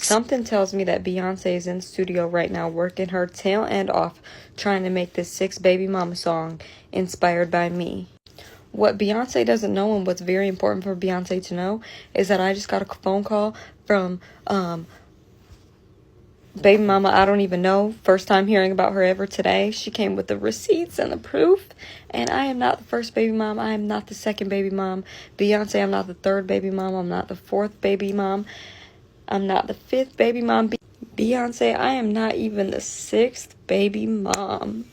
Something tells me that Beyonce is in the studio right now working her tail end off trying to make this 6 Baby Mama song inspired by me. What Beyonce doesn't know, and what's very important for Beyonce to know, is that I just got a phone call from Baby Mama I don't even know. First time hearing about her ever today. She came with the receipts and the proof. And I am not the first baby mom. I am not the second baby mom. Beyonce, I'm not the third baby mom. I'm not the fourth baby mom. I'm not the fifth baby mom. Beyonce, I am not even the 6th baby mom.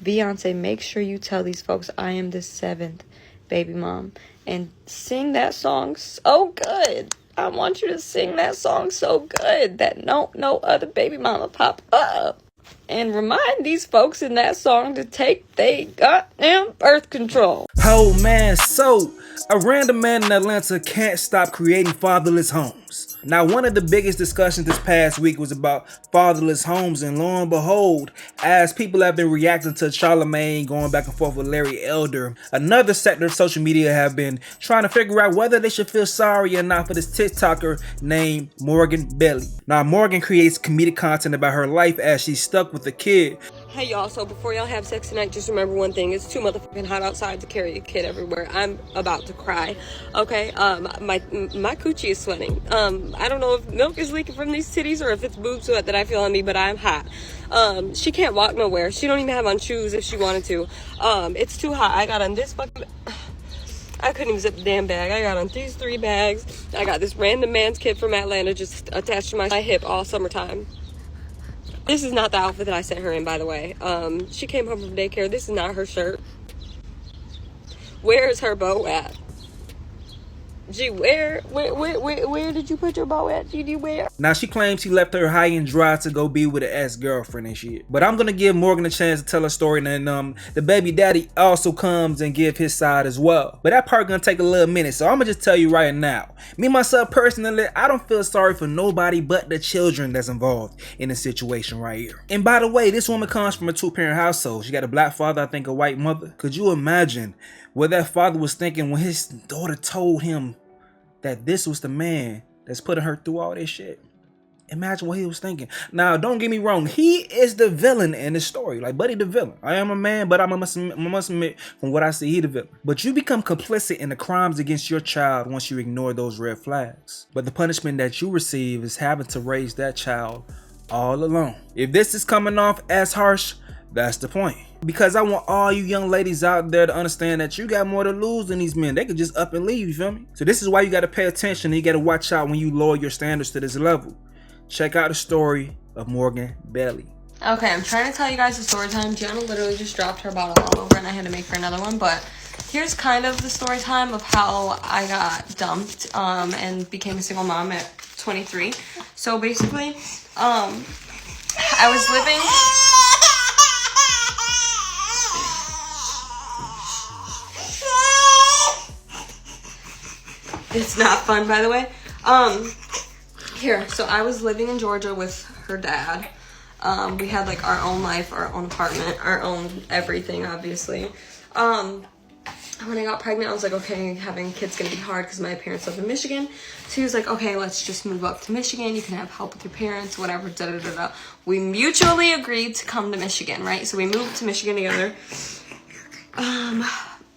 Beyonce, make sure you tell these folks I am the 7th baby mom. And sing that song so good. I want you to sing that song so good that no other baby mama pop up. And remind these folks in that song to take they goddamn birth control. Oh man, so a random man in Atlanta can't stop creating fatherless homes. Now, one of the biggest discussions this past week was about fatherless homes, and lo and behold, as people have been reacting to Charlamagne going back and forth with Larry Elder, another sector of social media have been trying to figure out whether they should feel sorry or not for this TikToker named Morgan Belly. Now, Morgan creates comedic content about her life as she's stuck with a kid. Hey y'all, so before y'all have sex tonight, just remember one thing. It's too motherfucking hot outside to carry a kid everywhere. I'm about to cry. Okay, my coochie is sweating. I don't know if milk is leaking from these titties or if it's boob sweat that I feel on me, but I'm hot. She can't walk nowhere. She don't even have on shoes if she wanted to. It's too hot. I got on this fucking... I couldn't even zip the damn bag. I got on these 3 bags. I got this random man's kid from Atlanta just attached to my hip all summertime. This is not the outfit that I sent her in, by the way. She came home from daycare. This is not her shirt. Where is her bow at? Gee, where did you put your bow at, GD? Where? Now, she claims she left her high and dry to go be with an ex-girlfriend and shit. But I'm gonna give Morgan a chance to tell her story, and then the baby daddy also comes and give his side as well. But that part gonna take a little minute, so I'm gonna just tell you right now. Me, myself, personally, I don't feel sorry for nobody but the children that's involved in the situation right here. And by the way, this woman comes from a 2-parent household. She got a black father, I think a white mother. Could you imagine what that father was thinking when his daughter told him that this was the man that's putting her through all this shit? Imagine what he was thinking. Now, don't get me wrong. He is the villain in this story. Like, Buddy the villain. I am a man, but I must admit, from what I see, he the villain. But you become complicit in the crimes against your child once you ignore those red flags. But the punishment that you receive is having to raise that child all alone. If this is coming off as harsh, that's the point. Because I want all you young ladies out there to understand that you got more to lose than these men. They could just up and leave, you feel me? So this is why you got to pay attention, and you got to watch out when you lower your standards to this level. Check out the story of Morgan Belly. Okay, I'm trying to tell you guys the story time. Gianna literally just dropped her bottle all over and I had to make her another one. But here's kind of the story time of how I got dumped and became a single mom at 23. So basically, I was living... It's not fun, by the way. So I was living in Georgia with her dad. We had like our own life, our own apartment, our own everything, obviously. When I got pregnant, I was like, okay, having kids gonna be hard because my parents live in Michigan. So he was like, okay, let's just move up to Michigan. You can have help with your parents, whatever, da-da-da-da. We mutually agreed to come to Michigan, right? So we moved to Michigan together.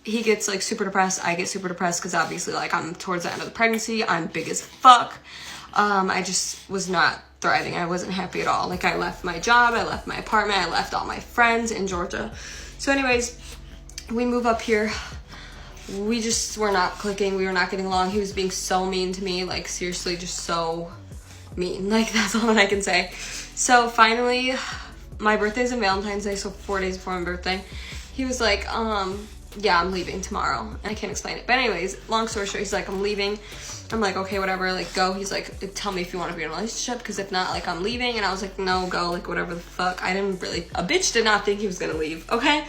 He gets like super depressed. I get super depressed because obviously like I'm towards the end of the pregnancy. I'm big as fuck. I just was not thriving. I wasn't happy at all. Like I left my job. I left my apartment. I left all my friends in Georgia. So anyways, we move up here. We just were not clicking. We were not getting along. He was being so mean to me. Like seriously, just so mean. Like that's all that I can say. So finally, my birthday's on Valentine's Day. So 4 days before my birthday, he was like, yeah, I'm leaving tomorrow. I can't explain it. But anyways, long story short, he's like, I'm leaving. I'm like, okay, whatever, like, go. He's like, tell me if you want to be in a relationship, because if not, like, I'm leaving. And I was like, no, go, like, whatever the fuck. A bitch did not think he was gonna leave, okay?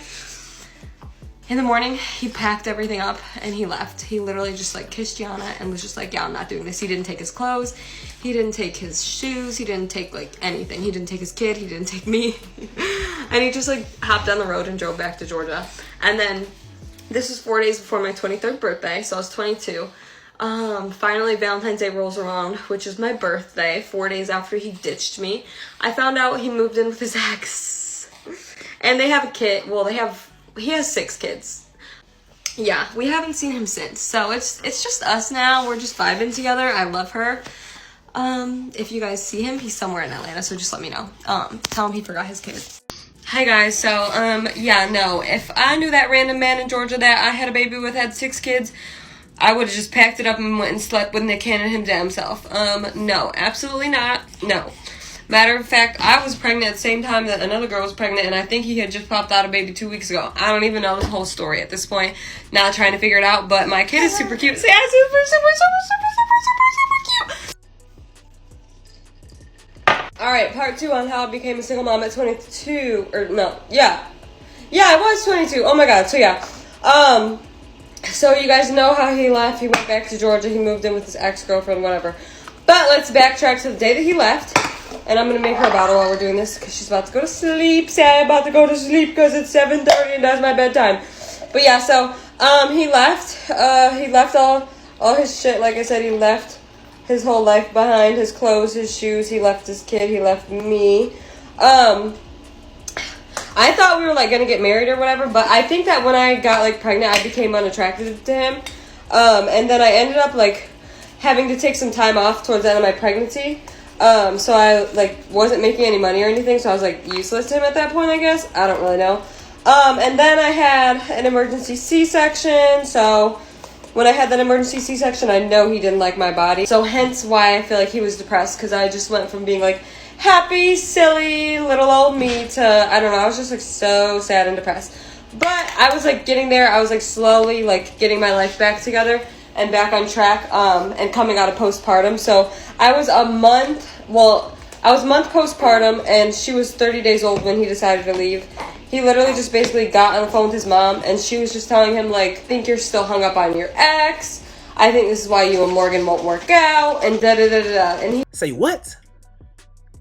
In the morning, he packed everything up and he left. He literally just, like, kissed Gianna and was just like, yeah, I'm not doing this. He didn't take his clothes. He didn't take his shoes. He didn't take, like, anything. He didn't take his kid. He didn't take me. And he just, like, hopped on the road and drove back to Georgia. And then this was 4 days before my 23rd birthday, so I was 22. Finally Valentine's Day rolls around, which is my birthday, 4 days after he ditched me. I found out he moved in with his ex. And they have a kid. Well, he has 6 kids. Yeah, we haven't seen him since. So it's just us now. We're just vibing together. I love her. If you guys see him, he's somewhere in Atlanta, so just let me know. Tell him he forgot his kids. Hi guys, so, yeah, no, if I knew that random man in Georgia that I had a baby with had 6 kids, I would have just packed it up and went and slept with Nick Cannon him damn self. No, absolutely not, no. Matter of fact, I was pregnant at the same time that another girl was pregnant, and I think he had just popped out a baby 2 weeks ago. I don't even know the whole story at this point, not trying to figure it out, but my kid is super cute. So yeah, super cute. Alright, part 2 on how I became a single mom at 22, or no, yeah, I was 22, oh my god, so yeah, so you guys know how he left. He went back to Georgia, he moved in with his ex-girlfriend, whatever, but let's backtrack to the day that he left, and I'm gonna make her a bottle while we're doing this, because she's about to go to sleep. I'm about to go to sleep, because it's 7:30, and that's my bedtime. But yeah, so, he left all his shit, like I said, he left his whole life behind, his clothes, his shoes, he left his kid, he left me. I thought we were, like, gonna get married or whatever, but I think that when I got, like, pregnant, I became unattracted to him. And then I ended up, like, having to take some time off towards the end of my pregnancy. So I, like, wasn't making any money or anything, so I was, like, useless to him at that point, I guess. I don't really know. And then I had an emergency C-section, so when I had that emergency C-section, I know he didn't like my body. So hence why I feel like he was depressed, because I just went from being, like, happy, silly, little old me to, I don't know, I was just, like, so sad and depressed. But I was, like, getting there. I was, like, slowly, like, getting my life back together and back on track, and coming out of postpartum. So I was a month postpartum, and she was 30 days old when he decided to leave. He literally just basically got on the phone with his mom, and she was just telling him, like, think you're still hung up on your ex. I think this is why you and Morgan won't work out, and da-da-da-da-da. And he... Say what?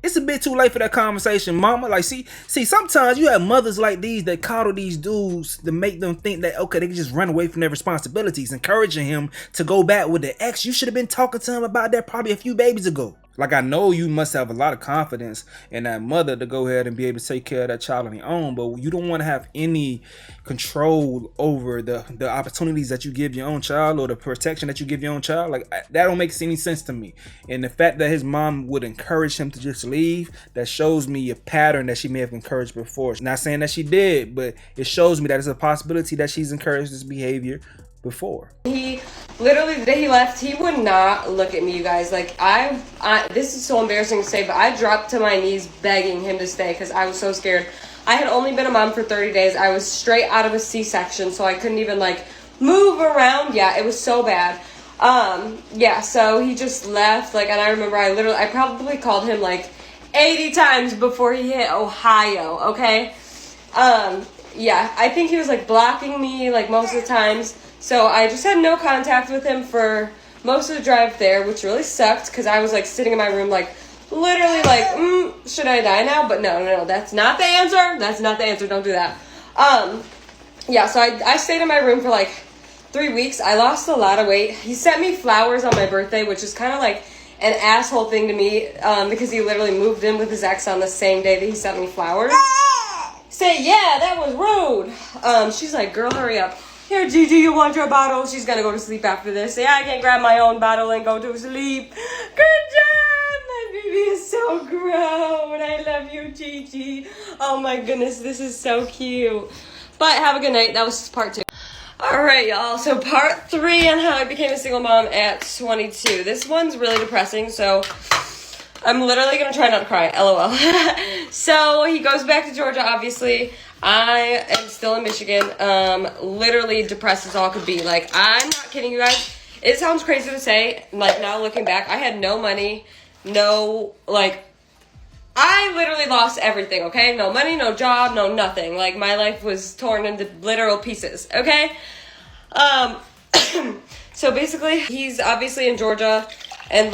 It's a bit too late for that conversation, mama. Like, see, sometimes you have mothers like these that coddle these dudes to make them think that, okay, they can just run away from their responsibilities, encouraging him to go back with the ex. You should have been talking to him about that probably a few babies ago. Like, I know you must have a lot of confidence in that mother to go ahead and be able to take care of that child on your own, but you don't want to have any control over the opportunities that you give your own child or the protection that you give your own child. Like, that don't make any sense to me. And the fact that his mom would encourage him to just leave, that shows me a pattern that she may have encouraged before. Not saying that she did, but it shows me that it's a possibility that she's encouraged this behavior before. He literally, the day he left, he would not look at me, you guys. Like, I this is so embarrassing to say, but I dropped to my knees begging him to stay because I was so scared. I had only been a mom for 30 days. I was straight out of a C-section, so I couldn't even, like, move around. Yeah, it was so bad. Yeah, so he just left, like, and I remember I probably called him, like, 80 times before he hit Ohio, okay? Yeah, I think he was, like, blocking me, like, most of the times. So I just had no contact with him for most of the drive there, which really sucked because I was, like, sitting in my room, like, literally, like, should I die now? But no, that's not the answer. That's not the answer. Don't do that. Yeah, so I stayed in my room for, like, 3 weeks. I lost a lot of weight. He sent me flowers on my birthday, which is kind of, like, an asshole thing to me because he literally moved in with his ex on the same day that he sent me flowers. Say, yeah, that was rude. She's like, girl, hurry up. Here, Gigi, you want your bottle? She's gonna go to sleep after this. Say, I can grab my own bottle and go to sleep. Good job! My baby is so grown. I love you, Gigi. Oh my goodness, this is so cute. But have a good night. That was just part 2. Alright, y'all. So part 3 on how I became a single mom at 22. This one's really depressing, so I'm literally gonna try not to cry. LOL. So he goes back to Georgia, obviously. I am still in Michigan, literally depressed as all could be. Like, I'm not kidding you guys. It sounds crazy to say, like, now looking back, I had no money, I literally lost everything, okay? No money, no job, no nothing. Like, my life was torn into literal pieces, okay? So basically, he's obviously in Georgia, and,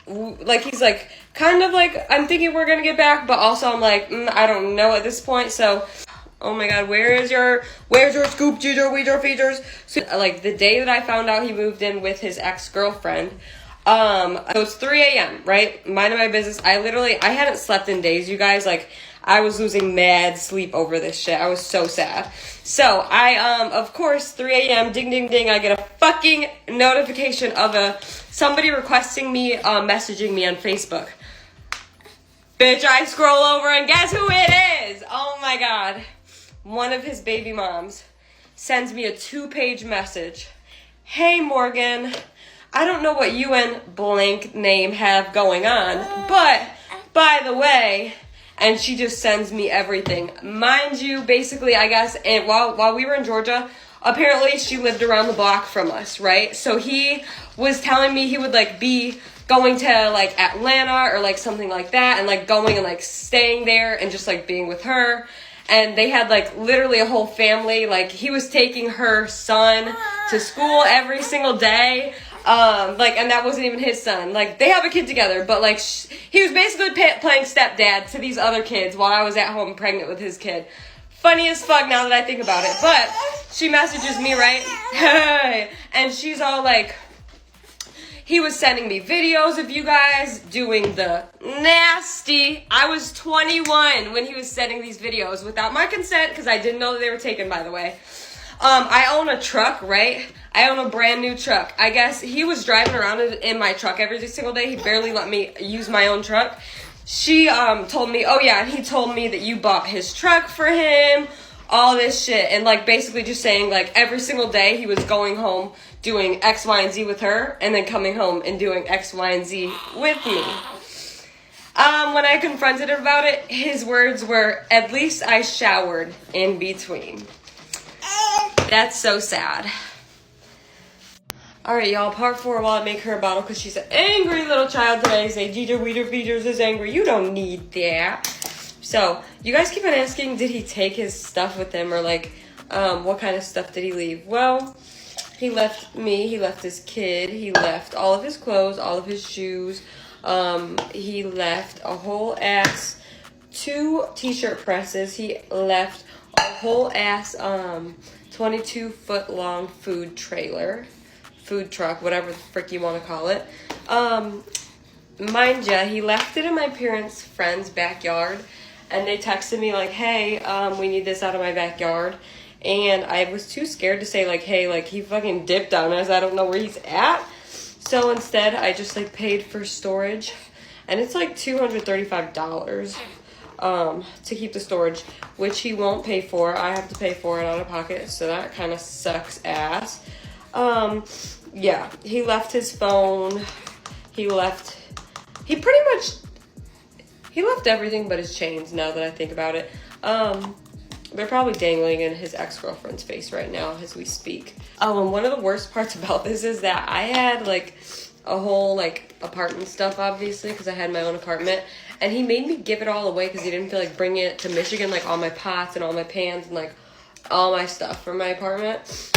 he's, like, kind of, like, I'm thinking we're gonna get back, but also I'm like, I don't know at this point, so Oh my god, where's your scoop, Ginger, Weezer, features? So, like, the day that I found out he moved in with his ex-girlfriend, so it's 3 a.m., right? Minding my business. I hadn't slept in days, you guys. Like, I was losing mad sleep over this shit. I was so sad. So, of course, 3 a.m., ding, ding, ding, I get a fucking notification of somebody requesting me, messaging me on Facebook. Bitch, I scroll over and guess who it is? Oh my god. One of his baby moms sends me a 2-page message. Hey, Morgan, I don't know what you and blank name have going on, but by the way, and she just sends me everything. Mind you, basically, I guess, and while we were in Georgia, apparently she lived around the block from us, right? So he was telling me he would, like, be going to, like, Atlanta or, like, something like that, and, like, going and, like, staying there and just, like, being with her. And they had, like, literally a whole family. Like, he was taking her son to school every single day. Like, and that wasn't even his son. Like, they have a kid together, but, like, he was basically playing stepdad to these other kids while I was at home pregnant with his kid. Funny as fuck now that I think about it. But she messages me, right? Hey. And she's all like, he was sending me videos of you guys doing the nasty. I was 21 when he was sending these videos without my consent, because I didn't know that they were taken, by the way. I own a truck, right? I own a brand new truck. I guess he was driving around in my truck every single day. He barely let me use my own truck. She told me, oh yeah, and he told me that you bought his truck for him, all this shit. And, like, basically just saying, like, every single day he was going home doing X, Y, and Z with her, and then coming home and doing X, Y, and Z with me. When I confronted him about it, his words were, at least I showered in between. That's so sad. Alright, y'all, part 4 while I make her a bottle, because she's an angry little child today. Say, Jeter Weeder Feeders is angry. You don't need that. So, you guys keep on asking, did he take his stuff with him, or, like, what kind of stuff did he leave? Well, he left me, he left his kid, he left all of his clothes, all of his shoes, he left a whole ass 2 t-shirt presses, he left a whole ass 22-foot long food truck, whatever the frick you want to call it. Mind ya, he left it in my parents' friend's backyard, and they texted me like, hey, we need this out of my backyard. And I was too scared to say, like, hey, like, he fucking dipped on us. I don't know where he's at. So instead, I just, like, paid for storage. And it's, like, $235 to keep the storage, which he won't pay for. I have to pay for it out of pocket. So that kind of sucks ass. Yeah, he left his phone. He left everything but his chains, now that I think about it. They're probably dangling in his ex-girlfriend's face right now as we speak. Oh, and one of the worst parts about this is that I had, like, a whole, like, apartment stuff, obviously, because I had my own apartment. And he made me give it all away because he didn't feel like bringing it to Michigan, like, all my pots and all my pans and, like, all my stuff from my apartment.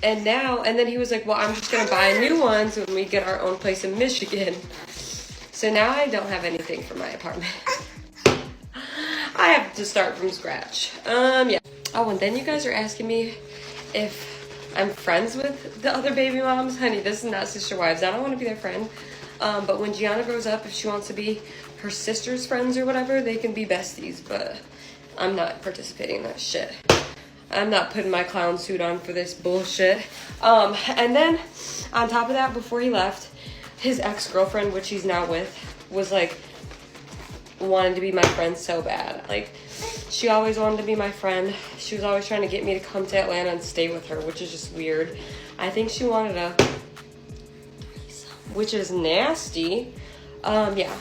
And then he was like, well, I'm just going to buy new ones when we get our own place in Michigan. So now I don't have anything for my apartment. I have to start from scratch. Yeah. Oh, and then you guys are asking me if I'm friends with the other baby moms. Honey, this is not sister wives. I don't want to be their friend. But when Gianna grows up, if she wants to be her sister's friends or whatever, they can be besties. But I'm not participating in that shit. I'm not putting my clown suit on for this bullshit. And then on top of that, before he left, his ex-girlfriend, which he's now with, was like, wanted to be my friend so bad. Like, she always wanted to be my friend. She was always trying to get me to come to Atlanta and stay with her, which is just weird. I think she wanted a which is nasty. Yeah.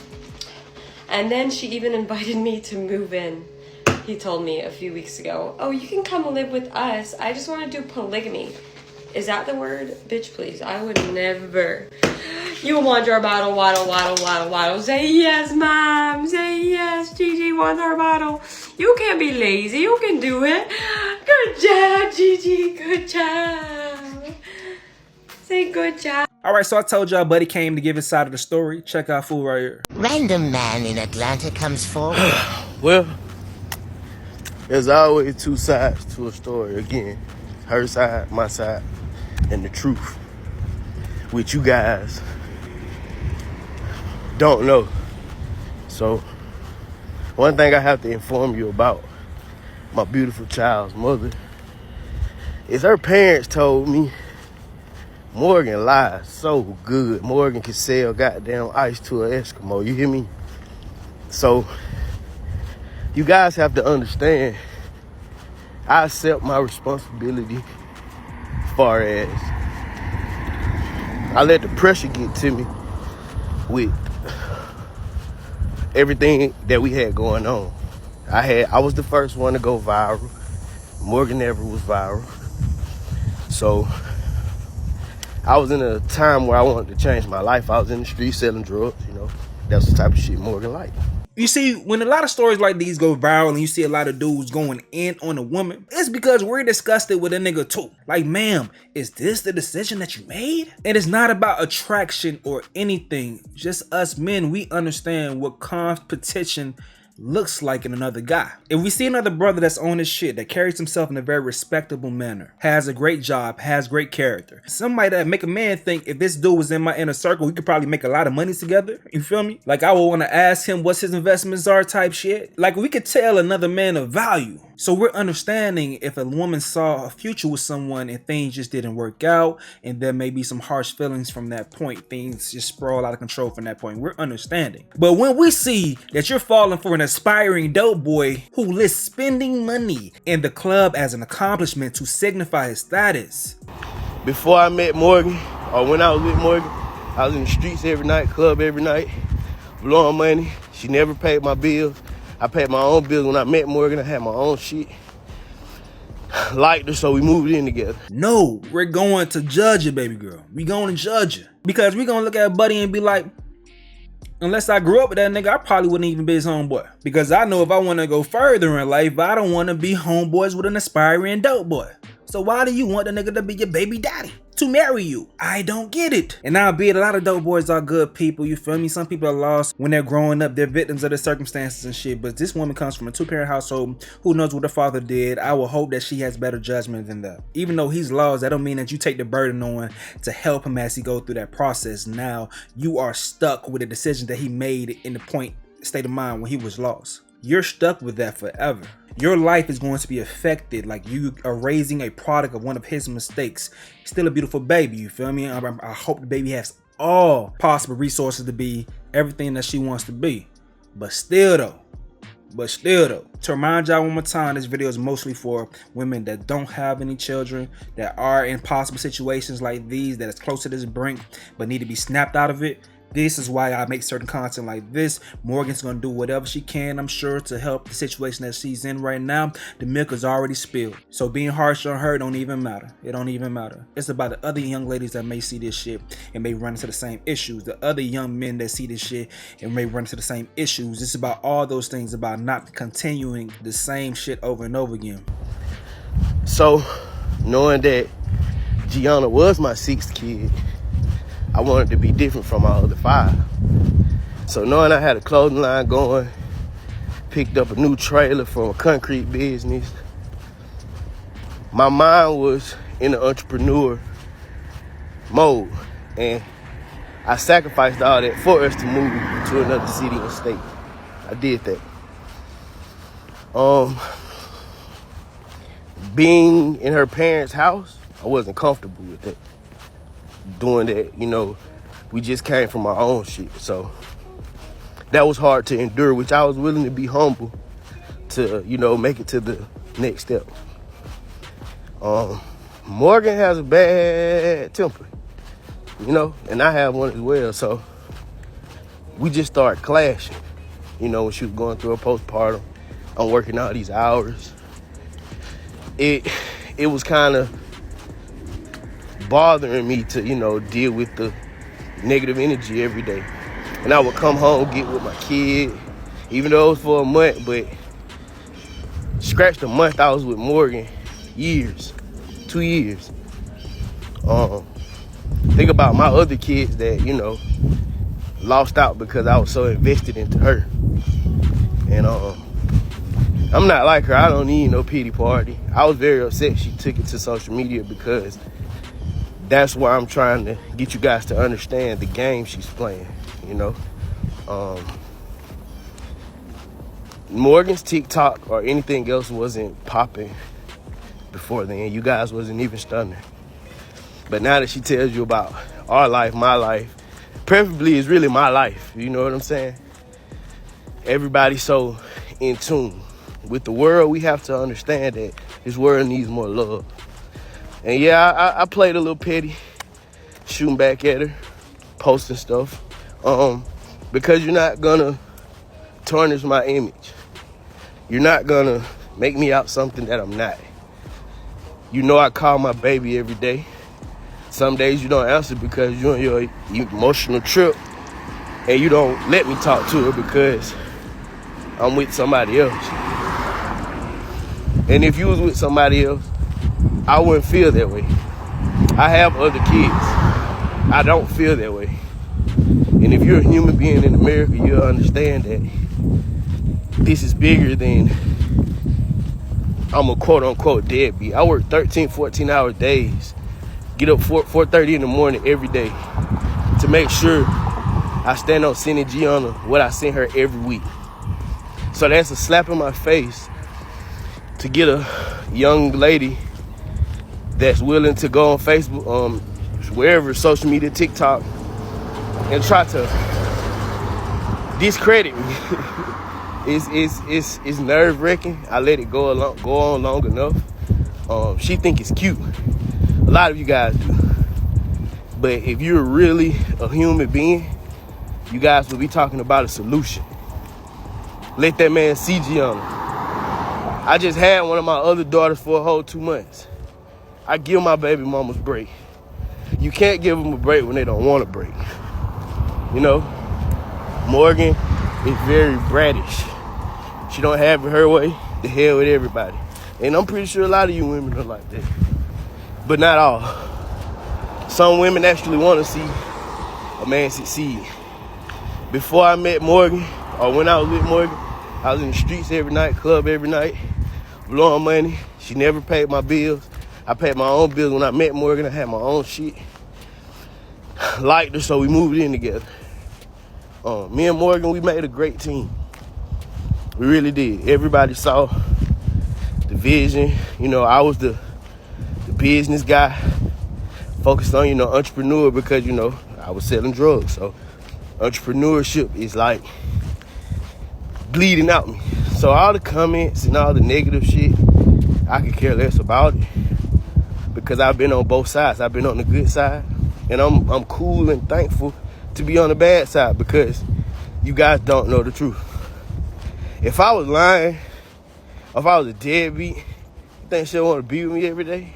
And then she even invited me to move in. He told me a few weeks ago, oh, you can come live with us. I just want to do polygamy. Is that the word? Bitch, please. I would never. You want your bottle, waddle, waddle, waddle, waddle. Say yes, Mom. Say yes. Gigi wants her bottle. You can't be lazy. You can do it. Good job, Gigi. Good job. Say good job. Alright, so I told y'all Buddy came to give his side of the story. Check out fool right here. Random man in Atlanta comes forward. Well, There's always two sides to a story. Again, her side, my side, and the truth, which you guys don't know. So, one thing I have to inform you about my beautiful child's mother is her parents told me Morgan lies so good. Morgan can sell goddamn ice to an Eskimo. You hear me? So, you guys have to understand, I accept my responsibility as far as I let the pressure get to me with everything that we had going on. I was the first one to go viral. Morgan never was viral. So I was in a time where I wanted to change my life. I was in the street selling drugs, you know. That's the type of shit Morgan liked. You see, when a lot of stories like these go viral and you see a lot of dudes going in on a woman, it's because we're disgusted with a nigga too. Like, ma'am, is this the decision that you made? And it's not about attraction or anything. Just us men, we understand what competition looks like in another guy. If we see another brother that's on his shit, that carries himself in a very respectable manner, has a great job, has great character, somebody that make a man think if this dude was in my inner circle, we could probably make a lot of money together. You feel me? Like, I would want to ask him what's his investments are type shit. Like, we could tell another man of value. So we're understanding if a woman saw a future with someone and things just didn't work out, and there may be some harsh feelings from that point, things just sprawl out of control from that point, we're understanding. But when we see that you're falling for an aspiring dope boy who lists spending money in the club as an accomplishment to signify his status. Before I met Morgan, or when I was with Morgan, I was in the streets every night, club every night, blowing money. She never paid my bills. I paid my own bills. When I met Morgan, I had my own shit. Liked her, so we moved in together. No, we're going to judge you, baby girl. We going to judge you. Because we going to look at Buddy and be like, unless I grew up with that nigga, I probably wouldn't even be his homeboy. Because I know if I want to go further in life, I don't want to be homeboys with an aspiring dope boy. So why do you want the nigga to be your baby daddy? To marry you? I don't get it. And now, be it, a lot of dope boys are good people, you feel me? Some people are lost when they're growing up. They're victims of the circumstances and shit. But this woman comes from a two-parent household. Who knows what her father did? I will hope that she has better judgment than that. Even though he's lost, that don't mean that you take the burden on to help him as he go through that process. Now, you are stuck with a decision that he made in the state of mind when he was lost. You're stuck with that forever. Your life is going to be affected like you are raising a product of one of his mistakes. Still a beautiful baby, you feel me? I hope the baby has all possible resources to be everything that she wants to be. But still though, to remind y'all one more time, this video is mostly for women that don't have any children, that are in possible situations like these, that is close to this brink, but need to be snapped out of it. This is why I make certain content like this. Morgan's gonna do whatever she can, I'm sure, to help the situation that she's in right now. The milk is already spilled. So being harsh on her don't even matter. It don't even matter. It's about the other young ladies that may see this shit and may run into the same issues. The other young men that see this shit and may run into the same issues. It's about all those things, about not continuing the same shit over and over again. So, knowing that Gianna was my sixth kid, I wanted to be different from my other five. So knowing I had a clothing line going, picked up a new trailer from a concrete business, my mind was in the entrepreneur mode. And I sacrificed all that for us to move to another city and state. I did that. Being in her parents' house, I wasn't comfortable with that. Doing that, you know, we just came from our own shit. So that was hard to endure, which I was willing to be humble to, you know, make it to the next step. Morgan has a bad temper, you know, and I have one as well. So we just started clashing, you know, when she was going through her postpartum. I'm working all these hours. It was kind of bothering me to, you know, deal with the negative energy every day. And I would come home, get with my kid, even though it was for a month, but scratch the month I was with Morgan, years, 2 years. Think about my other kids that, you know, lost out because I was so invested into her. And I'm not like her. I don't need no pity party. I was very upset she took it to social media because that's why I'm trying to get you guys to understand the game she's playing, you know. Morgan's TikTok or anything else wasn't popping before then. You guys wasn't even stunning. But now that she tells you about our life, my life, preferably is really my life, you know what I'm saying? Everybody's so in tune with the world. We have to understand that this world needs more love. And yeah, I played a little petty, shooting back at her, posting stuff, because you're not gonna tarnish my image. You're not gonna make me out something that I'm not. You know I call my baby every day. Some days you don't answer because you're on your emotional trip and you don't let me talk to her because I'm with somebody else. And if you was with somebody else, I wouldn't feel that way. I have other kids. I don't feel that way. And if you're a human being in America, you'll understand that this is bigger than I'm a quote-unquote deadbeat. I work 13, 14-hour days. Get up 4:30 in the morning every day to make sure I stand on sending Gianna what I send her every week. So that's a slap in my face to get a young lady that's willing to go on Facebook, wherever, social media, TikTok, and try to discredit me. It's nerve-wracking. I let it go on long enough. She think it's cute. A lot of you guys do. But if you're really a human being, you guys will be talking about a solution. Let that man see Gianna. I just had one of my other daughters for a whole 2 months. I give my baby mamas break. You can't give them a break when they don't want a break. You know, Morgan is very brattish. She don't have it her way, the hell with everybody. And I'm pretty sure a lot of you women are like that. But not all. Some women actually want to see a man succeed. Before I met Morgan, or when I was with Morgan, I was in the streets every night, club every night, blowing money. She never paid my bills. I paid my own bills. When I met Morgan, I had my own shit. Liked her, so we moved in together. Me and Morgan, we made a great team. We really did. Everybody saw the vision. You know, I was the business guy, focused on, entrepreneur, because, I was selling drugs. So entrepreneurship is like bleeding out me. So all the comments and all the negative shit, I could care less about it because I've been on both sides. I've been on the good side, and I'm cool and thankful to be on the bad side because you guys don't know the truth. If I was lying, if I was a deadbeat, you think she'll want to be with me every day?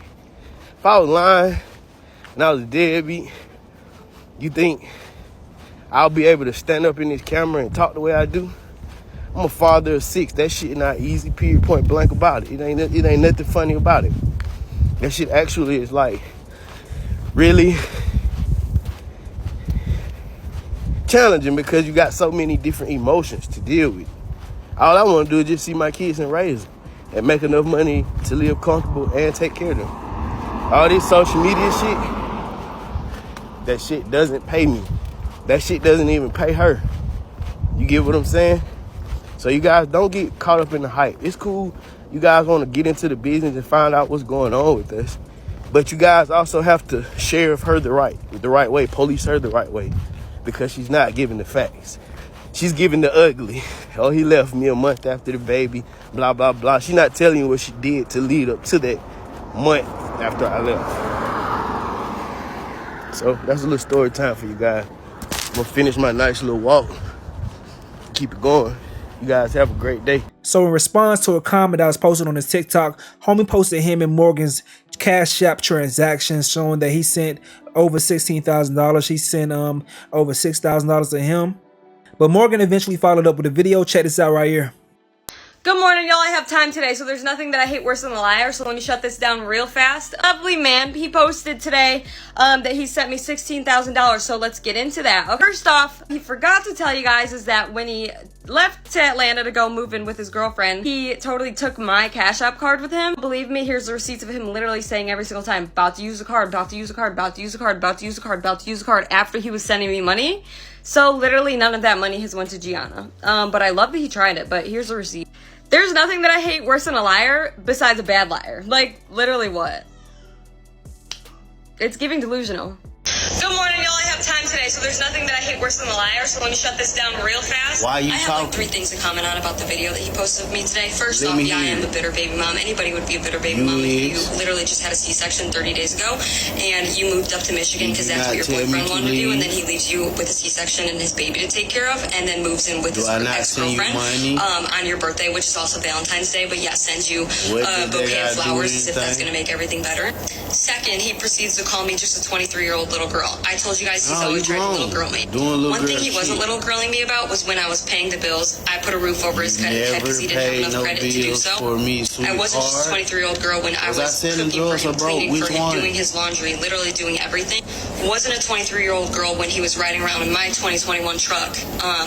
If I was lying and I was a deadbeat, you think I'll be able to stand up in this camera and talk the way I do? I'm a father of 6. That shit not easy, period, point blank about it. It ain't nothing funny about it. That shit actually is like really challenging because you got so many different emotions to deal with. All I want to do is just see my kids and raise them and make enough money to live comfortable and take care of them. All this social media shit, that shit doesn't pay me. That shit doesn't even pay her. You get what I'm saying? So you guys don't get caught up in the hype. It's cool. You guys want to get into the business and find out what's going on with us. But you guys also have to sheriff her the right way, police her the right way, because she's not giving the facts. She's giving the ugly. Oh, he left me a month after the baby, blah, blah, blah. She's not telling you what she did to lead up to that month after I left. So that's a little story time for you guys. I'm going to finish my nice little walk. Keep it going. You guys have a great day. So in response to a comment that was posted on his TikTok, homie posted him and Morgan's Cash App transactions showing that he sent over $16,000. He sent over $6,000 to him. But Morgan eventually followed up with a video. Check this out right here. Good morning, y'all. I have time today, so there's nothing that I hate worse than a liar, so let me shut this down real fast. Lovely man, he posted today that he sent me $16,000, so let's get into that. Okay, first off, he forgot to tell you guys is that when he left to Atlanta to go move in with his girlfriend. He totally took my Cash App card with him. Believe me, here's the receipts of him literally saying every single time, about to use the card, about to use the card, about to use the card, about to use the card, about to use the card, after he was sending me money. So literally none of that money has went to Gianna. But I love that he tried it, but here's the receipt. There's nothing that I hate worse than a liar besides a bad liar. Like, literally what? It's giving delusional. Good morning, y'all. I have time today, so there's nothing that I hate worse than a liar, so let me shut this down real fast. Why are you I have talking? like 3 things to comment on about the video that he posted of me today. First off, yeah, I am a bitter baby mom. Anybody would be a bitter baby mom if you literally just had a C-section 30 days ago and you moved up to Michigan because that's what your boyfriend wanted to do, and then he leaves you with a C-section and his baby to take care of, and then moves in with his ex-girlfriend on your birthday, which is also Valentine's Day, but yeah, sends you a bouquet of flowers as if that's going to make everything better. Second, he proceeds to call me just a 23-year-old little girl. I told you guys he's always tried to little girl me. One thing he wasn't little girling me about was when I was paying the bills, I put a roof over his head because he didn't have enough credit to do so. I wasn't just a 23-year-old girl when I was cooking for him, cleaning for him, doing his laundry, literally doing everything. Wasn't a 23-year-old girl when he was riding around in my 2021 truck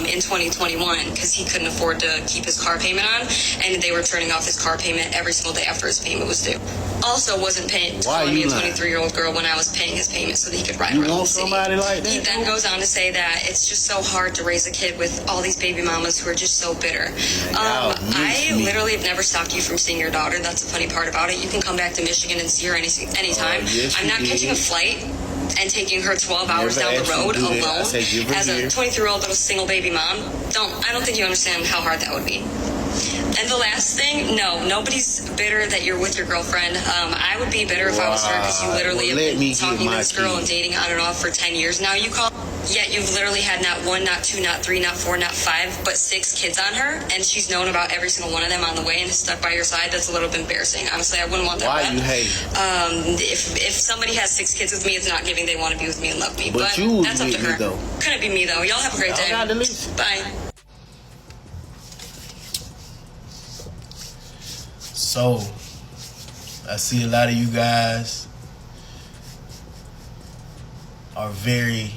in 2021 because he couldn't afford to keep his car payment on, and they were turning off his car payment every single day after his payment was due. Also wasn't calling me a 23-year-old girl when I was paying his payment so that he could ride around the city. Like that? He then goes on to say that it's just so hard to raise a kid with all these baby mamas who are just so bitter. I literally have never stopped you from seeing your daughter. That's the funny part about it. You can come back to Michigan and see her anytime. I'm not catching a flight and taking her 12 hours down the road alone as a 23-year-old little single baby mom. I don't think you understand how hard that would be. And the last thing, no, nobody's bitter that you're with your girlfriend. I would be bitter if I was her because you literally have been talking to this girl and dating on and off for 10 years now, you call. Yet you've literally had not 1, not 2, not 3, not 4, not 5, but 6 kids on her, and she's known about every single one of them on the way and is stuck by your side. That's a little bit embarrassing. Honestly, I wouldn't want that. Why you hate? If somebody has 6 kids with me, it's not giving they want to be with me and love me. But you that's up to her. Though. Couldn't be me though. Y'all have a great day. Bye. So, I see a lot of you guys are very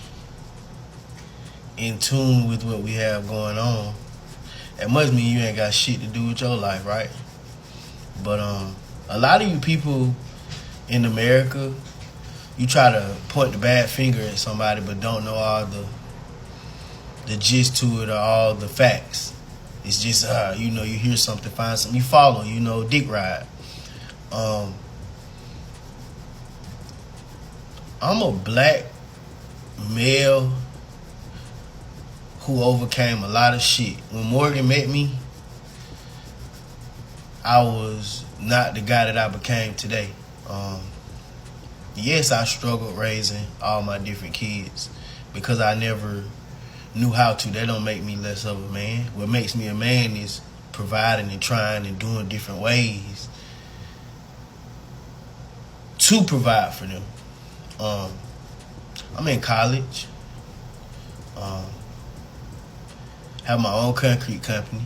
in tune with what we have going on. It must mean you ain't got shit to do with your life, right? But a lot of you people in America, you try to point the bad finger at somebody but don't know all the gist to it or all the facts. It's just, you hear something, find something, you follow, dick ride. I'm a black male who overcame a lot of shit. When Morgan met me, I was not the guy that I became today. Yes, I struggled raising all my different kids because I never knew how to. That don't make me less of a man. What makes me a man is providing and trying and doing different ways to provide for them. I'm in college. Have my own concrete company.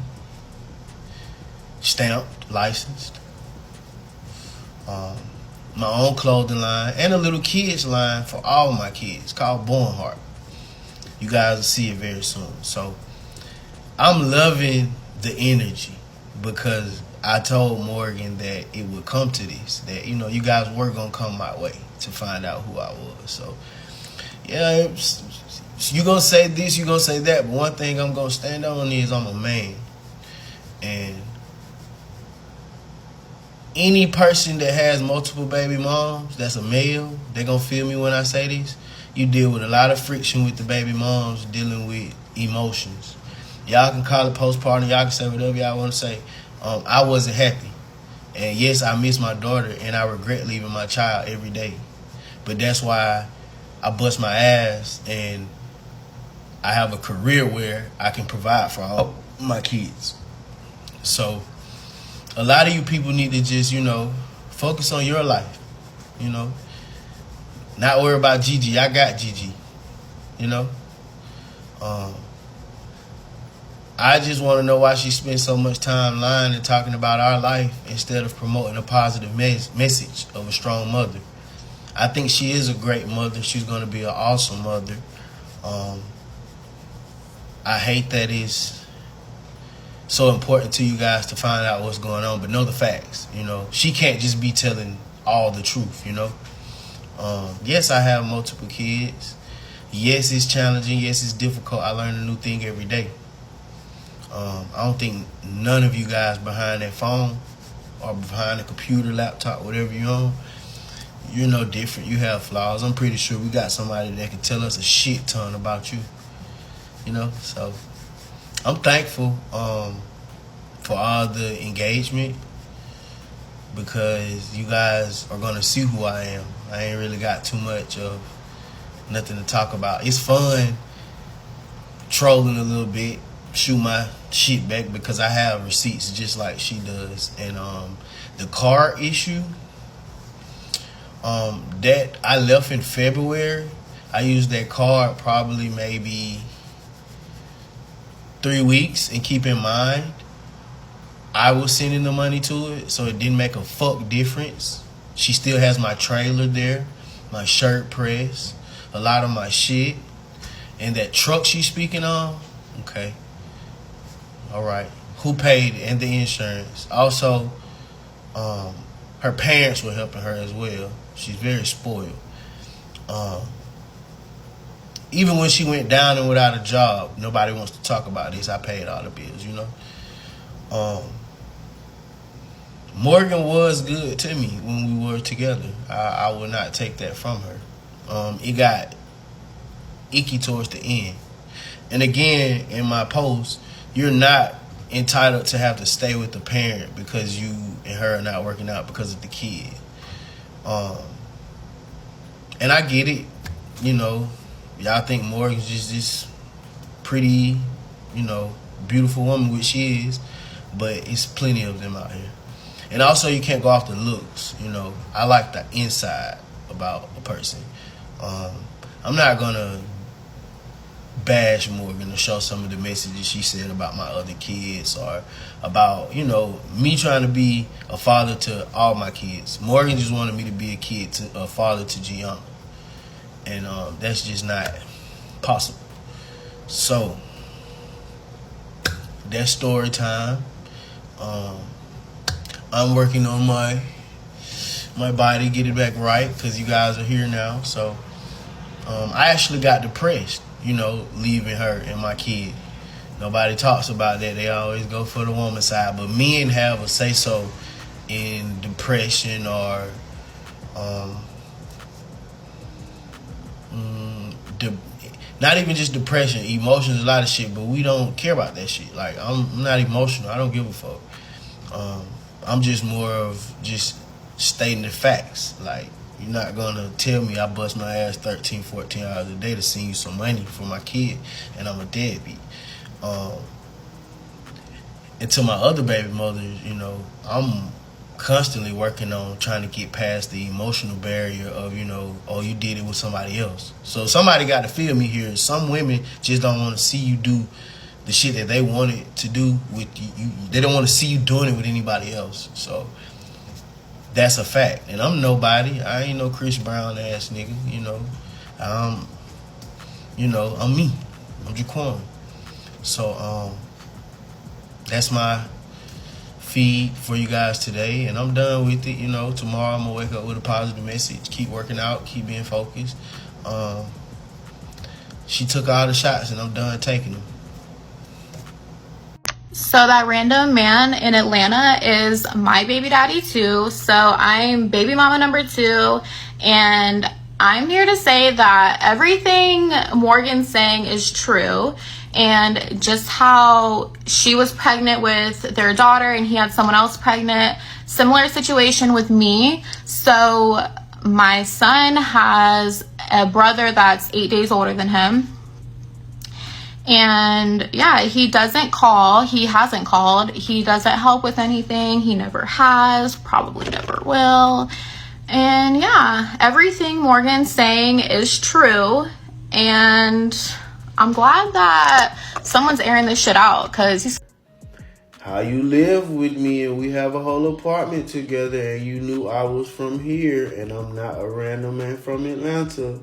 Stamped, licensed. My own clothing line and a little kids line for all my kids called Born Heart. You guys will see it very soon. So I'm loving the energy because I told Morgan that it would come to this, that, you guys were going to come my way to find out who I was. So, yeah, you going to say this, you going to say that, but one thing I'm going to stand on is I'm a man. And any person that has multiple baby moms, that's a male, they're going to feel me when I say this. You deal with a lot of friction with the baby moms dealing with emotions. Y'all can call it postpartum. Y'all can say whatever y'all want to say. I wasn't happy. And yes, I miss my daughter, and I regret leaving my child every day. But that's why I bust my ass, and I have a career where I can provide for all my kids. So a lot of you people need to just, focus on your life, Not worry about Gigi. I got Gigi, I just want to know why she spends so much time lying and talking about our life instead of promoting a positive message of a strong mother. I think she is a great mother. She's going to be an awesome mother. I hate that it's so important to you guys to find out what's going on, but know the facts. You know, she can't just be telling all the truth. You know, yes, I have multiple kids. Yes, it's challenging. Yes, it's difficult. I learn a new thing every day. I don't think none of you guys behind that phone or behind the computer, laptop, whatever you're on, you're no different. You have flaws. I'm pretty sure we got somebody that can tell us a shit ton about you. You know, so I'm thankful for all the engagement, because you guys are gonna see who I am. I ain't really got too much of nothing to talk about. It's fun trolling a little bit, shoot my shit back, because I have receipts just like she does. And the car issue, that I left in February. I used that card probably maybe 3 weeks, and keep in mind, I was sending the money to it, so it didn't make a fuck difference. She still has my trailer there, my shirt press, a lot of my shit, and that truck she's speaking on. Okay, all right. Who paid it? And the insurance. Also, her parents were helping her as well. She's very spoiled. Even when she went down and without a job, nobody wants to talk about this. I paid all the bills, you know. Morgan was good to me when we were together. I would not take that from her. It got icky towards the end. And again, in my post, you're not entitled to have to stay with the parent because you and her are not working out because of the kid. And I get it, you know. Y'all think Morgan's just this pretty, you know, beautiful woman, which she is, but it's plenty of them out here. And also, you can't go off the looks, you know. I like the inside about a person. I'm not gonna bash Morgan or show some of the messages she said about my other kids, or about, you know, me trying to be a father to all my kids. Morgan just wanted me to be a father to Gianna. And that's just not possible. So that's story time. I'm working on my body, get it back right, because you guys are here now. So I actually got depressed, you know, leaving her and my kid. Nobody talks about that. They always go for the woman's side. But men have a say-so in depression or not even just depression, emotions, a lot of shit, but we don't care about that shit. Like, I'm not emotional. I don't give a fuck. I'm just more of just stating the facts. Like, you're not gonna tell me I bust my ass 13, 14 hours a day to send you some money for my kid and I'm a deadbeat. And to my other baby mothers, you know, I'm constantly working on trying to get past the emotional barrier of, you know, oh, you did it with somebody else. So somebody got to feel me here. Some women just don't want to see you do the shit that they wanted to do with you. They don't want to see you doing it with anybody else. So that's a fact. And I'm nobody. I ain't no Chris Brown ass nigga, you know. I'm me. I'm Jaquan. So that's my feed for you guys today, and I'm done with it. You know, tomorrow I'm gonna wake up with a positive message. Keep working out, keep being focused. She took all the shots and I'm done taking them. So that random man in Atlanta is my baby daddy too. So I'm baby mama number 2, and I'm here to say that everything Morgan's saying is true. And just how she was pregnant with their daughter and he had someone else pregnant. Similar situation with me. So my son has a brother that's 8 days older than him. And yeah, he doesn't call. He hasn't called. He doesn't help with anything. He never has, probably never will. And yeah, everything Morgan's saying is true. And I'm glad that someone's airing this shit out, because how you live with me and we have a whole apartment together and you knew I was from here and I'm not a random man from Atlanta.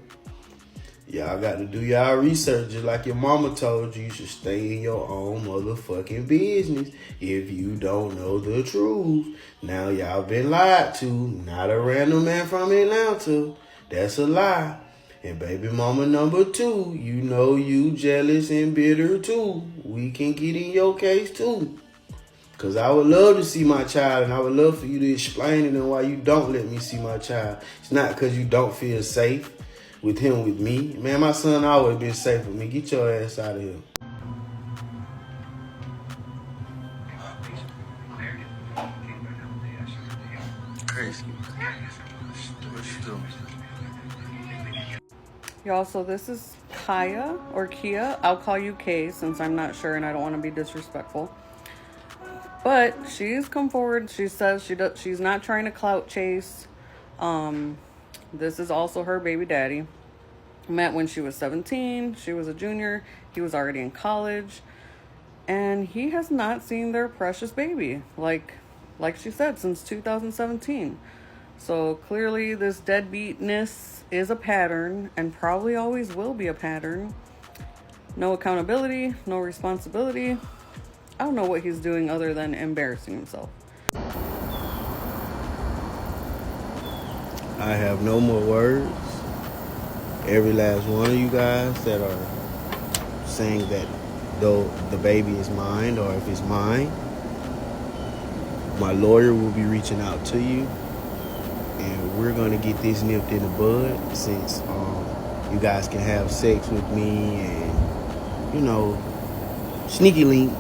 Y'all got to do y'all research just like your mama told you. You should stay in your own motherfucking business if you don't know the truth. Now y'all been lied to. Not a random man from Atlanta. That's a lie. And baby mama number 2, you know you jealous and bitter too. We can get in your case too. Cause I would love to see my child, and I would love for you to explain to them why you don't let me see my child. It's not cause you don't feel safe with him, with me. Man, my son always been safe with me. Get your ass out of here. Crazy. Y'all, so this is Kaya or Kia. I'll call you Kay since I'm not sure and I don't want to be disrespectful. But she's come forward. She says she's not trying to clout chase. This is also her baby daddy. Met when she was 17. She was a junior. He was already in college. And he has not seen their precious baby. Like she said, since 2017. So clearly this deadbeatness is a pattern and probably always will be a pattern. No accountability, no responsibility. I don't know what he's doing other than embarrassing himself. I have no more words. Every last one of you guys that are saying that though the baby is mine or if it's mine, my lawyer will be reaching out to you and we're going to get this nipped in the bud since you guys can have sex with me and, you know, sneaky link.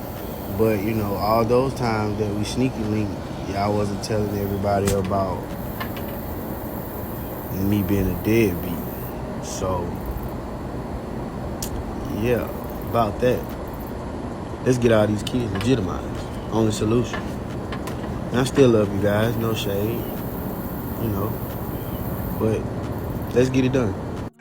But, you know, all those times that we sneaky link, y'all wasn't telling everybody about me being a deadbeat. So, yeah, about that. Let's get all these kids legitimized. Only solution. And I still love you guys, no shade, you know, but let's get it done.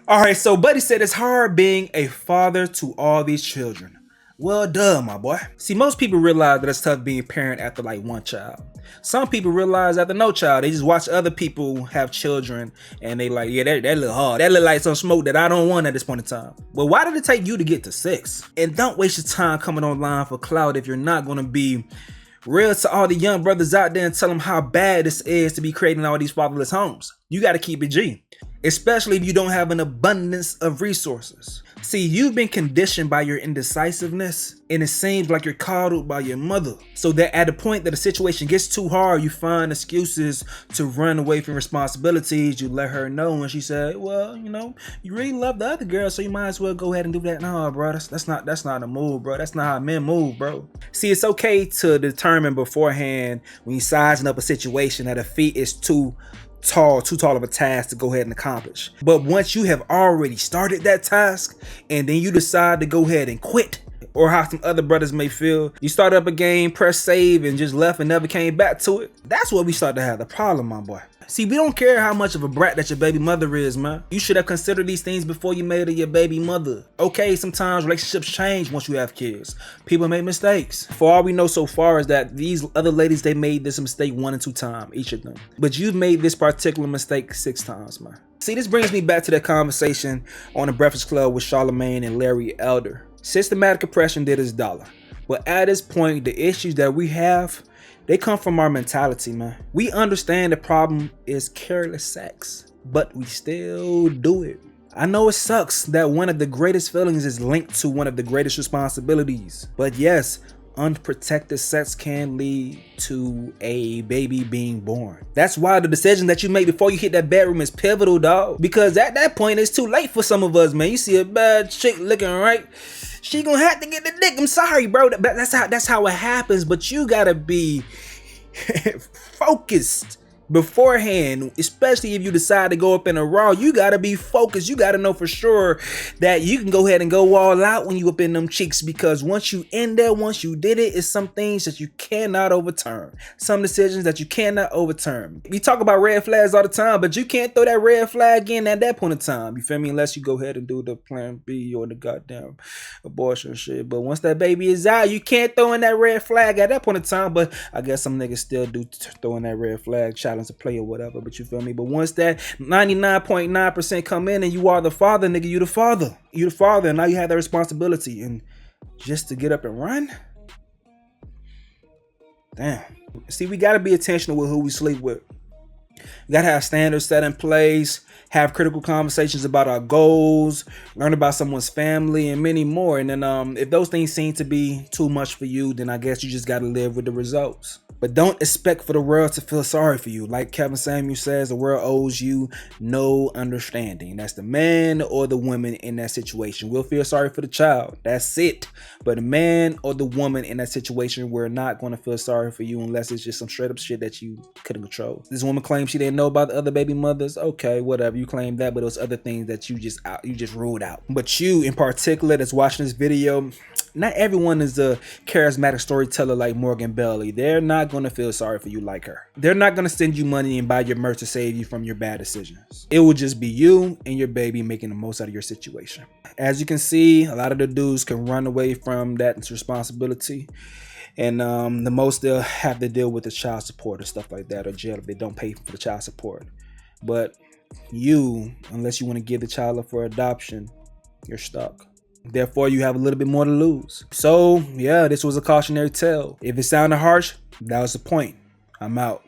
All right, so Buddy said it's hard being a father to all these children. Well done, my boy. See, most people realize that it's tough being a parent after like one child. Some people realize after no child, they just watch other people have children and they like, yeah, that look hard. That look like some smoke that I don't want at this point in time. But why did it take you to get to 6? And don't waste your time coming online for clout if you're not going to be real to all the young brothers out there and tell them how bad this is to be creating all these fatherless homes. You got to keep it G, especially if you don't have an abundance of resources. See, you've been conditioned by your indecisiveness, and it seems like you're coddled by your mother. So that at the point that the situation gets too hard, you find excuses to run away from responsibilities. You let her know, and she said, well, you know, you really love the other girl, so you might as well go ahead and do that. No, bro, that's not a move, bro. That's not how men move, bro. See, it's okay to determine beforehand when you're sizing up a situation that a feat is too tall of a task to go ahead and accomplish. But once you have already started that task and then you decide to go ahead and quit, or how some other brothers may feel, you started up a game, press save, and just left and never came back to it, that's where we start to have the problem, my boy. See, we don't care how much of a brat that your baby mother is, man. You should have considered these things before you made her your baby mother. Okay, sometimes relationships change once you have kids. People make mistakes. For all we know so far is that these other ladies, they made this mistake 1 and 2 times, each of them. But you've made this particular mistake 6 times, man. See, this brings me back to that conversation on the Breakfast Club with Charlamagne and Larry Elder. Systematic oppression did its dollar. But at this point, the issues that we have, they come from our mentality, man. We understand the problem is careless sex, but we still do it. I know it sucks that one of the greatest feelings is linked to one of the greatest responsibilities. But yes, unprotected sex can lead to a baby being born. That's why the decision that you make before you hit that bedroom is pivotal, dog. Because at that point, it's too late for some of us, man. You see a bad chick looking right, she gonna have to get the dick. I'm sorry, bro. That's how it happens. But you gotta be focused beforehand, especially if you decide to go up in a raw. You gotta be focused. You gotta know for sure that you can go ahead and go all out when you up in them cheeks, because once you in there, once you did it, it's some things that you cannot overturn, some decisions that you cannot overturn. We talk about red flags all the time, but you can't throw that red flag in at that point in time, you feel me, unless you go ahead and do the plan B or the goddamn abortion shit. But once that baby is out, you can't throw in that red flag at that point in time. But I guess some niggas still do throw in that red flag. Shout silence of play or whatever, but you feel me? But once that 99.9% come in and you are the father, nigga, you the father. You the father, and now you have that responsibility. And just to get up and run? Damn. See, we gotta be intentional with who we sleep with. We gotta have standards set in place, have critical conversations about our goals, learn about someone's family, and many more. And then if those things seem to be too much for you, then I guess you just gotta live with the results. But don't expect for the world to feel sorry for you. Like Kevin Samuel says, the world owes you no understanding. That's the man or the woman in that situation. We'll feel sorry for the child. That's it. But the man or the woman in that situation, we're not going to feel sorry for you unless it's just some straight up shit that you couldn't control. This woman claims she didn't know about the other baby mothers. Okay, whatever. You claim that, but those other things that you just ruled out. But you in particular that's watching this video, not everyone is a charismatic storyteller like Morgan Belly. They're not going to feel sorry for you like her. They're not going to send you money and buy your merch to save you from your bad decisions. It will just be you and your baby making the most out of your situation. As you can see, a lot of the dudes can run away from that responsibility. And the most they'll have to deal with is child support or stuff like that, or jail if they don't pay for the child support. But you, unless you want to give the child up for adoption, you're stuck. Therefore, you have a little bit more to lose. So, yeah, this was a cautionary tale. If it sounded harsh, that was the point. I'm out.